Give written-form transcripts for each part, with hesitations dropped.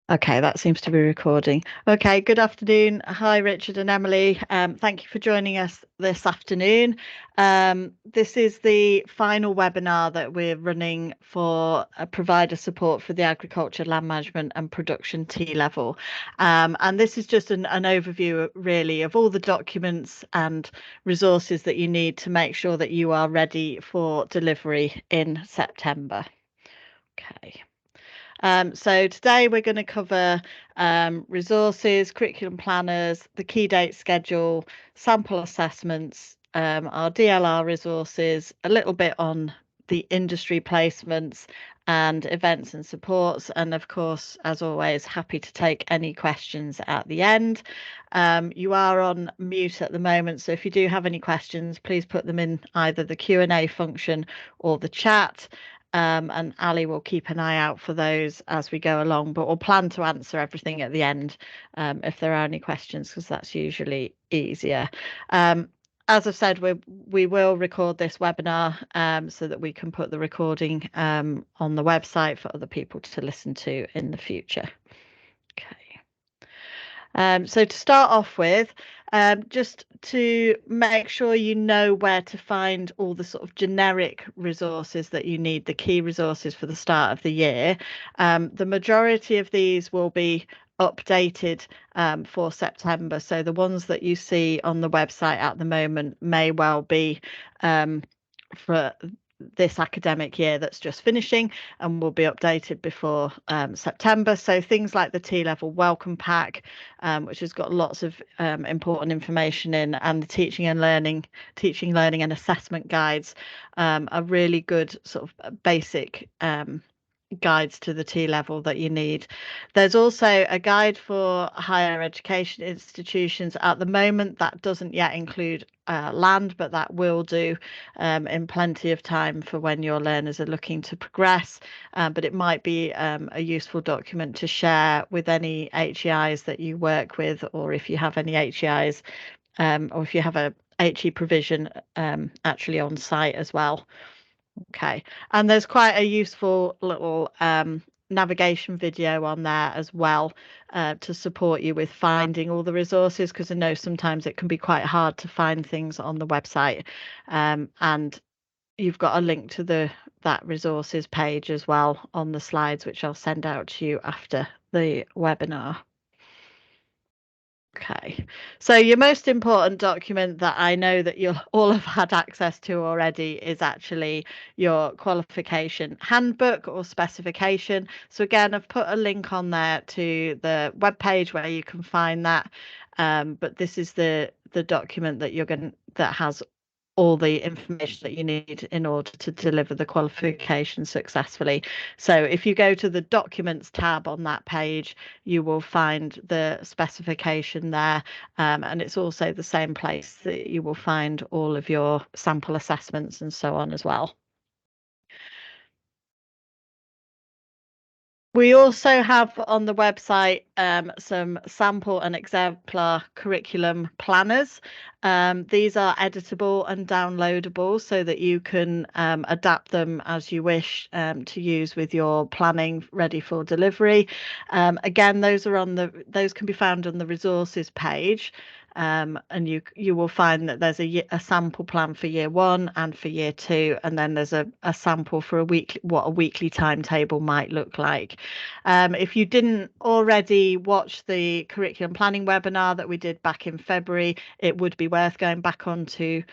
Okay, that seems to be recording. Okay, good afternoon. Hi, Richard and Emily. Thank you for joining us this afternoon. This is the final webinar that we're running for provider support for the agriculture, land management and production T-level. And this is just an overview really of all the documents and resources that you need to make sure that you are ready for delivery in September. Okay. So today we're going to cover resources, curriculum planners, the key date schedule, sample assessments, our DLR resources, a little bit on the industry placements and events and supports. And of course, as always, happy to take any questions at the end. You are on mute at the moment, so if you do have any questions, please put them in either the Q&A function or the chat. And Ali will keep an eye out for those as we go along, but we'll plan to answer everything at the end if there are any questions, because that's usually easier. As I've said, we will record this webinar so that we can put the recording on the website for other people to listen to in the future. Okay. So to start off with, just to make sure you know where to find all the sort of generic resources that you need, the key resources for the start of the year. The majority of these will be updated for September. So the ones that you see on the website at the moment may well be for this academic year that's just finishing and will be updated before September. So things like the T-level welcome pack, which has got lots of important information in, and the teaching, learning and assessment guides are really good sort of basic guides to the T-level that you need. There's also a guide for higher education institutions. At the moment, that doesn't yet include land, but that will do in plenty of time for when your learners are looking to progress. But it might be a useful document to share with any HEIs that you work with, or if you have any HEIs, or if you have a HE provision actually on site as well. Okay, and there's quite a useful little navigation video on there as well to support you with finding all the resources, because I know sometimes it can be quite hard to find things on the website, and you've got a link to that resources page as well on the slides, which I'll send out to you after the webinar. Okay, so your most important document that I know that you'll all have had access to already is actually your qualification handbook or specification. So again, I've put a link on there to the webpage where you can find that. But this is the document that that has all the information that you need in order to deliver the qualification successfully. So if you go to the documents tab on that page, you will find the specification there. And it's also the same place that you will find all of your sample assessments and so on as well. We also have on the website some sample and exemplar curriculum planners. These are editable and downloadable so that you can adapt them as you wish to use with your planning ready for delivery. Again, those can be found on the resources page. And you will find that there's a sample plan for year 1 and for year 2, and then there's a sample for what a weekly timetable might look like. If you didn't already watch the curriculum planning webinar that we did back in February, it would be worth going back onto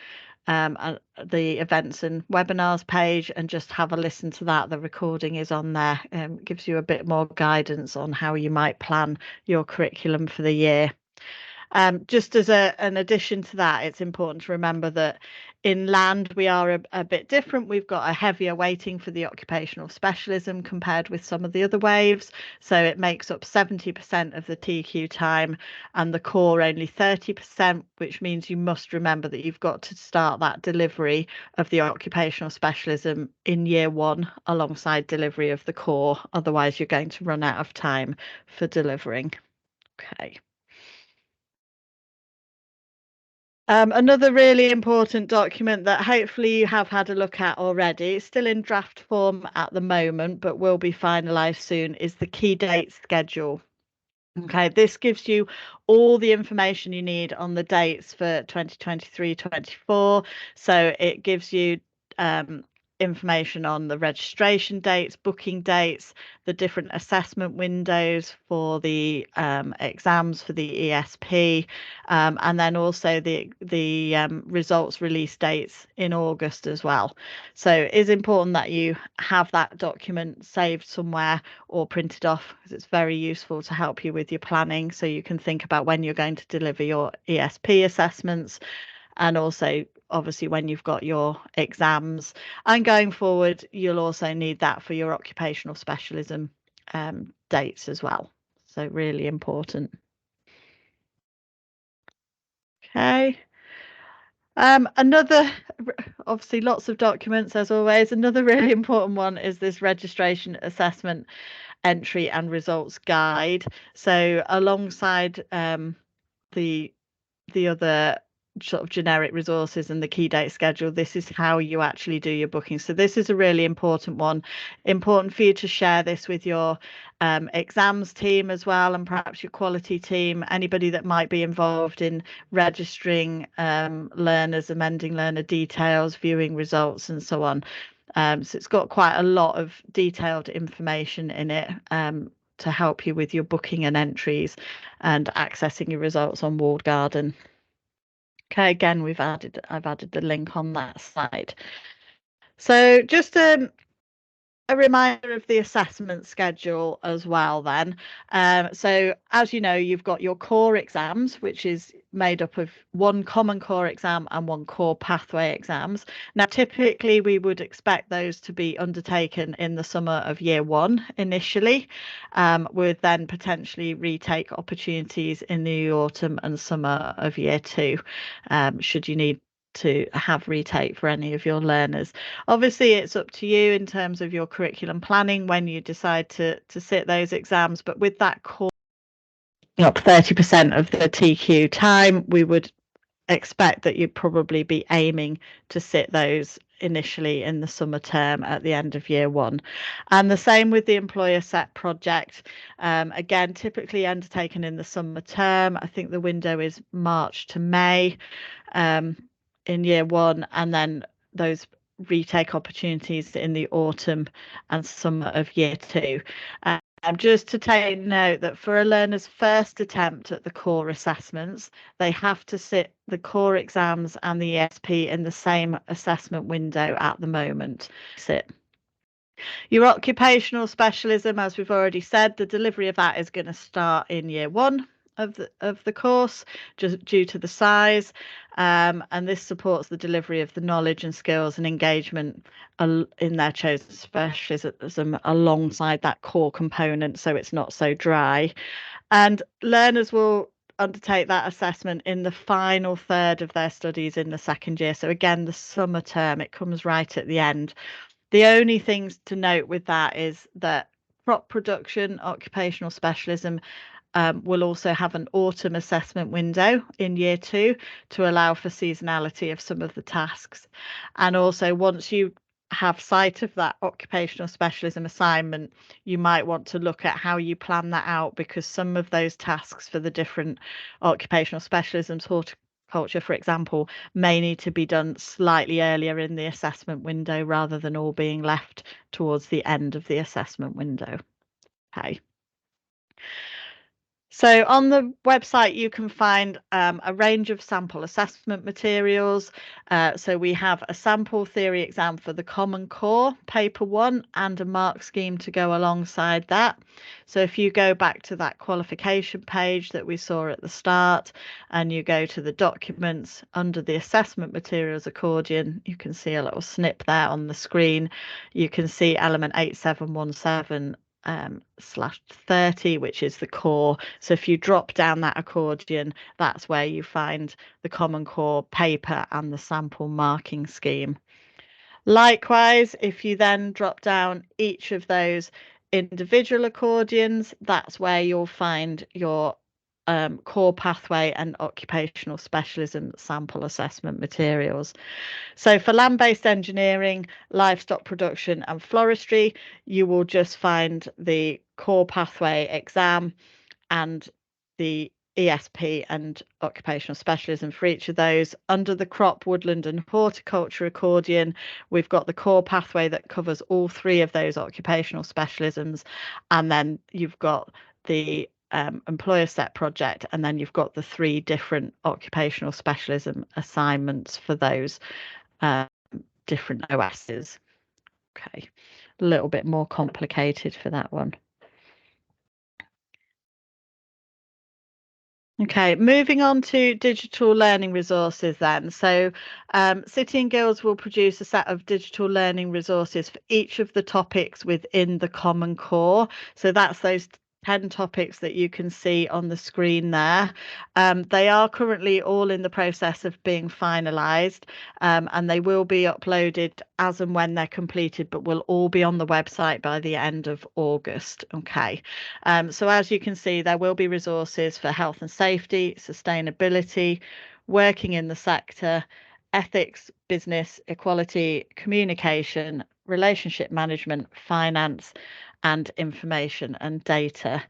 the events and webinars page and just have a listen to that. The recording is on there, gives you a bit more guidance on how you might plan your curriculum for the year. Just as an addition to that, it's important to remember that in land we are a bit different. We've got a heavier weighting for the occupational specialism compared with some of the other waves. So it makes up 70% of the TQ time and the core only 30%, which means you must remember that you've got to start that delivery of the occupational specialism in year 1 alongside delivery of the core. Otherwise, you're going to run out of time for delivering. Okay. Another really important document that hopefully you have had a look at already, it's still in draft form at the moment, but will be finalised soon, is the key date schedule. Okay, this gives you all the information you need on the dates for 2023-24. So it gives you information on the registration dates, booking dates, the different assessment windows for the exams for the ESP, and then also the results release dates in August as well. So it is important that you have that document saved somewhere or printed off, because it's very useful to help you with your planning, so you can think about when you're going to deliver your ESP assessments, and also obviously when you've got your exams. And going forward, you'll also need that for your occupational specialism dates as well. So really important. Okay. Another, obviously lots of documents as always. Another really important one is this registration assessment entry and results guide. So alongside the other sort of generic resources and the key date schedule, this is how you actually do your booking. So this is a really important one. Important for you to share this with your exams team as well, and perhaps your quality team, anybody that might be involved in registering learners, amending learner details, viewing results, and so on. So it's got quite a lot of detailed information in it to help you with your booking and entries and accessing your results on walled garden. Okay, again, I've added the link on that slide. So just a reminder of the assessment schedule as well then. So as you know, you've got your core exams, which is made up of one common core exam and one core pathway exams. Now, typically we would expect those to be undertaken in the summer of year one initially, with then potentially retake opportunities in the autumn and summer of year two, should you need to have retake for any of your learners. Obviously, it's up to you in terms of your curriculum planning when you decide to sit those exams, but with that core up 30% of the TQ time, we would expect that you'd probably be aiming to sit those initially in the summer term at the end of year one. And the same with the employer set project. Again, typically undertaken in the summer term. I think the window is March to May in year one, and then those retake opportunities in the autumn and summer of year two. Just to take note that for a learner's first attempt at the core assessments, they have to sit the core exams and the ESP in the same assessment window at the moment. Your occupational specialism, as we've already said, the delivery of that is going to start in year one of the course, just due to the size, and this supports the delivery of the knowledge and skills and engagement in their chosen specialism alongside that core component, so it's not so dry. And learners will undertake that assessment in the final third of their studies in the second year. So again, the summer term, it comes right at the end. The only things to note with that is that crop production, occupational specialism, will also have an autumn assessment window in year two to allow for seasonality of some of the tasks. And also, once you have sight of that occupational specialism assignment, you might want to look at how you plan that out, because some of those tasks for the different occupational specialisms, horticulture, for example, may need to be done slightly earlier in the assessment window rather than all being left towards the end of the assessment window. Okay. So on the website, you can find a range of sample assessment materials. So we have a sample theory exam for the Common Core, paper 1, and a mark scheme to go alongside that. So if you go back to that qualification page that we saw at the start, and you go to the documents under the assessment materials accordion, you can see a little snip there on the screen. You can see element 8717 /30, which is the core. So if you drop down that accordion, that's where you find the Common Core paper and the sample marking scheme. Likewise, if you then drop down each of those individual accordions, that's where you'll find your core pathway and occupational specialism sample assessment materials. So for land-based engineering, livestock production and forestry, you will just find the core pathway exam and the ESP and occupational specialism for each of those. Under the crop, woodland and horticulture accordion, we've got the core pathway that covers all three of those occupational specialisms, and then you've got the employer set project, and then you've got the three different occupational specialism assignments for those different OSs. Okay, a little bit more complicated for that one. Okay, moving on to digital learning resources then. So City and Guilds will produce a set of digital learning resources for each of the topics within the Common Core. So that's those 10 topics that you can see on the screen there. They are currently all in the process of being finalised, and they will be uploaded as and when they're completed, but will all be on the website by the end of August. Okay, so as you can see, there will be resources for health and safety, sustainability, working in the sector, ethics, business, equality, communication, relationship management, finance, and information and data.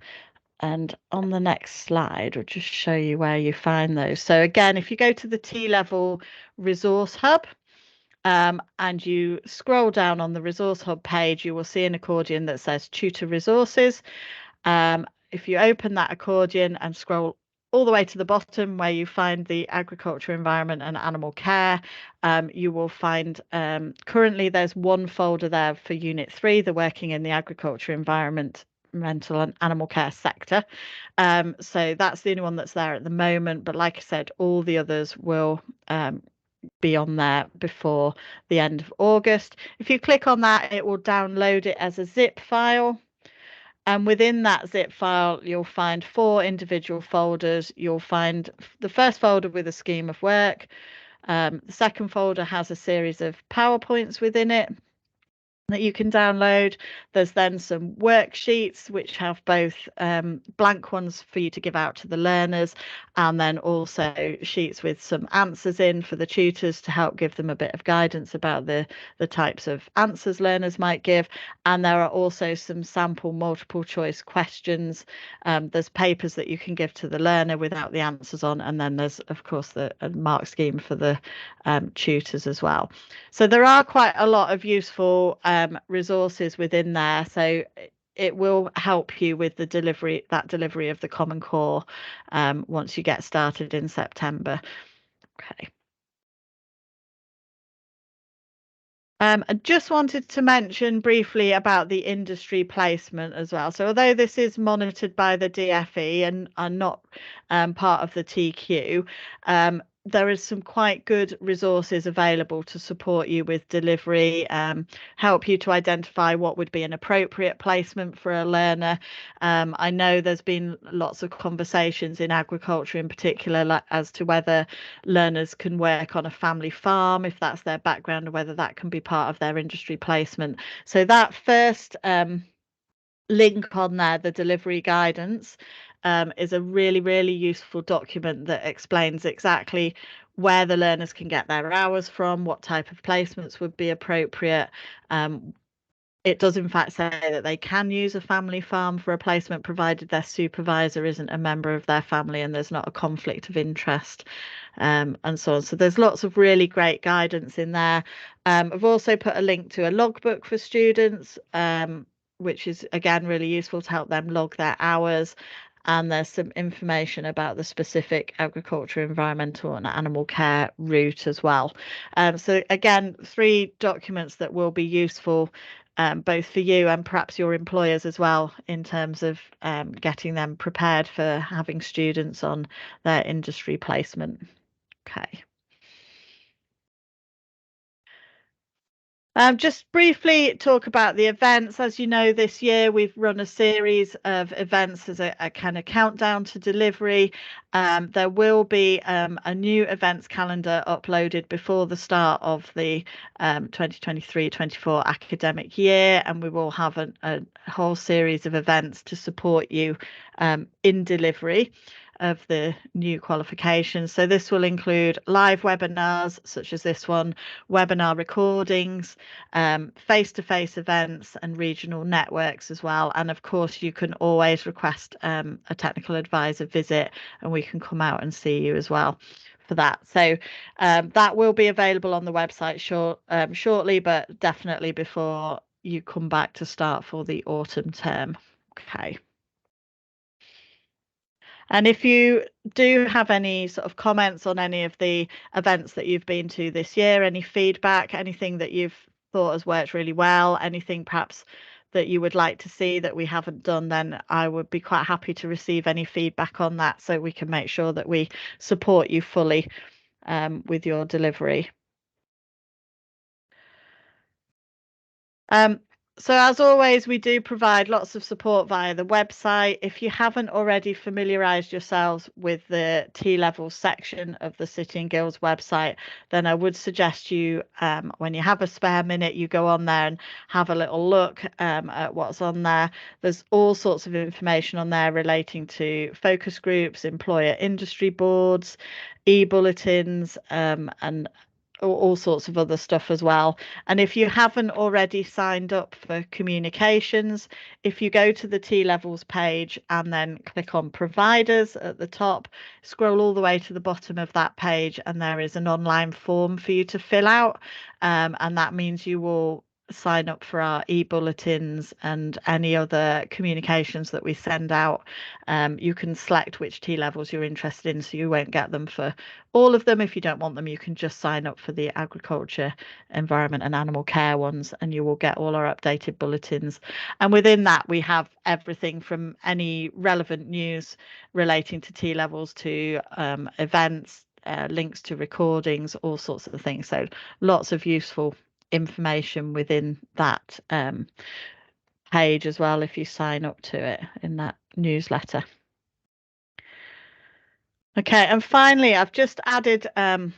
And on the next slide, I'll just show you where you find those. So again, if you go to the T-Level Resource Hub, and you scroll down on the Resource Hub page, you will see an accordion that says Tutor Resources. If you open that accordion and scroll all the way to the bottom where you find the agriculture, environment and animal care, you will find currently there's one folder there for Unit 3, the working in the agriculture, environmental and animal care sector. So that's the only one that's there at the moment. But like I said, all the others will be on there before the end of August. If you click on that, it will download it as a zip file. And within that zip file, you'll find 4 individual folders. You'll find the first folder with a scheme of work. The second folder has a series of PowerPoints within it that you can download. There's then some worksheets which have both blank ones for you to give out to the learners, and then also sheets with some answers in for the tutors to help give them a bit of guidance about the types of answers learners might give. And there are also some sample multiple choice questions. There's papers that you can give to the learner without the answers on, and then there's of course the mark scheme for the tutors as well. So there are quite a lot of useful resources within there. So it will help you with the delivery of the Common Core once you get started in September. Okay. I just wanted to mention briefly about the industry placement as well. So although this is monitored by the DFE and are not part of the TQ, there is some quite good resources available to support you with delivery, help you to identify what would be an appropriate placement for a learner. I know there's been lots of conversations in agriculture in particular as to whether learners can work on a family farm if that's their background, or whether that can be part of their industry placement. So that first link on there, the delivery guidance, is a really useful document that explains exactly where the learners can get their hours from, what type of placements would be appropriate. It does in fact say that they can use a family farm for a placement provided their supervisor isn't a member of their family and there's not a conflict of interest, and so on. So there's lots of really great guidance in there. I've also put a link to a logbook for students, which is again really useful to help them log their hours. And there's some information about the specific agriculture, environmental and animal care route as well. So again, 3 documents that will be useful both for you and perhaps your employers as well, in terms of getting them prepared for having students on their industry placement. Okay. Just briefly talk about the events. As you know, this year we've run a series of events as a kind of countdown to delivery. There will be a new events calendar uploaded before the start of the 2023-24 academic year, and we will have a whole series of events to support you in delivery. of the new qualifications. So this will include live webinars such as this one, webinar recordings, face-to-face events and regional networks as well. And of course, you can always request a technical advisor visit and we can come out and see you as well for that. So that will be available on the website shortly, but definitely before you come back to start for the autumn term. Okay. And if you do have any sort of comments on any of the events that you've been to this year, any feedback, anything that you've thought has worked really well, anything perhaps that you would like to see that we haven't done, then I would be quite happy to receive any feedback on that so we can make sure that we support you fully with your delivery. So as always, we do provide lots of support via the website. If you haven't already familiarised yourselves with the T-level section of the City and Guilds website, then I would suggest you, when you have a spare minute, you go on there and have a little look at what's on there. There's all sorts of information on there relating to focus groups, employer industry boards, e-bulletins, and all sorts of other stuff as well. And if you haven't already signed up for communications, if you go to the T-levels page and then click on providers at the top, scroll all the way to the bottom of that page, and there is an online form for you to fill out. And that means you will sign up for our e-bulletins and any other communications that we send out. You can select which T-levels you're interested in, so you won't get them for all of them. If you don't want them, you can just sign up for the agriculture, environment and animal care ones, and you will get all our updated bulletins. And within that, we have everything from any relevant news relating to T-levels to events, links to recordings, all sorts of things. So lots of useful information within that page as well if you sign up to it in that newsletter. Okay, and finally, I've just added a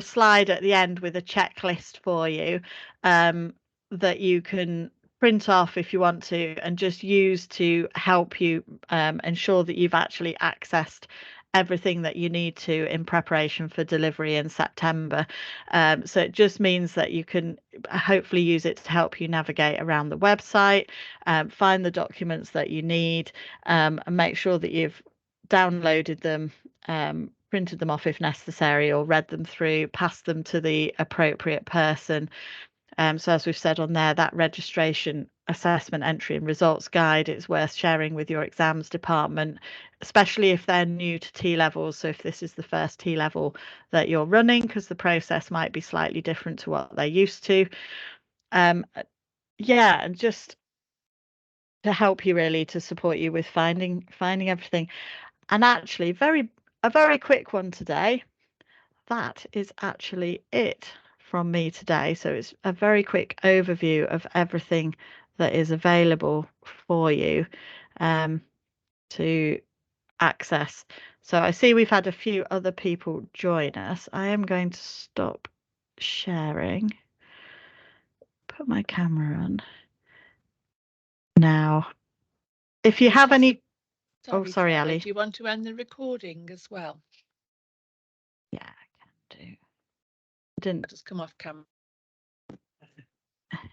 slide at the end with a checklist for you that you can print off if you want to and just use to help you ensure that you've actually accessed everything that you need to in preparation for delivery in September. So it just means that you can hopefully use it to help you navigate around the website, find the documents that you need, and make sure that you've downloaded them, printed them off if necessary, or read them through, passed them to the appropriate person. So as we've said on there, that registration, assessment, entry and results guide, it's worth sharing with your exams department, especially if they're new to T-levels. So if this is the first T-level that you're running, because the process might be slightly different to what they're used to. Yeah, and just to help you really, to support you with finding everything. And actually, a very quick one today. That is actually it from me today. So it's a very quick overview of everything that is available for you to access. So I see we've had a few other people join us. I am going to stop sharing, put my camera on now. If you have any... Sorry, Ali. Do you want to end the recording as well? Yeah, I can do. I didn't just come off camera.